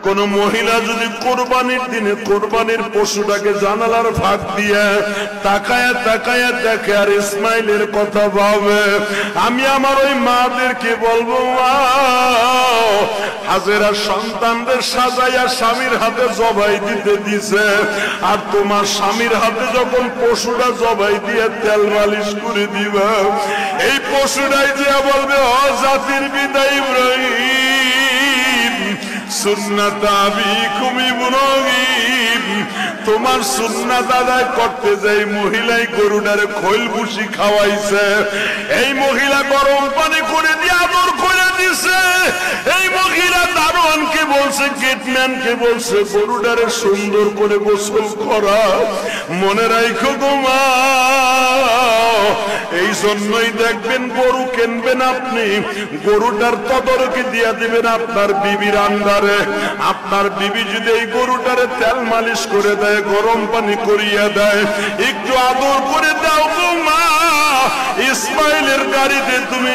কোন মহিলা যদি কোরবানির দিনে কোরবানির পশুটাকে জানালার ফাঁক দিয়ে তাকায়া তাকায়া দেখে আর ইসমাইলের কথা ভাবে, আমি আমার ওই মাদেরকে বলবো, মা হাজেরা সন্তানদের সাজাইয়া স্বামীর হাতে জবাই দিতে দিছে, আর তোমার স্বামীর হাতে যখন পশুটা জবাই দিয়ে তেল মালিশ করে দিবা, এই পশুটাই যে বলবে, ও জাতির পিতা ইব্রাহিম সুন্নাত আবিকুম ইব্রাহিম, তোমার সুন্নাত আদায় করতে যাই মহিলাই গরুটারে খৈল ভুসি খাওয়াইছে, এই মহিলা গরম পানি করে দিয়ে আদর করে দিছে, এই মহিলা দারোয়ানকে বলছে, গেটম্যানকে বলছে গরুটারে সুন্দর করে গোসল করা। মনে রাখো তোমা, এই জন্যই দেখবেন গরু কিনবেন আপনি, গরুটার তদারকি দিয়া দিবেন আপনার বিবির আন্ডারে। আপনার বিবি যদি এই গরুটারে তেল মালিশ করে দেয়, গরম পানি করিয়া দেয়, একটু আদর করে দাও গো মা, ইসমাইলের গাড়িতে তুমি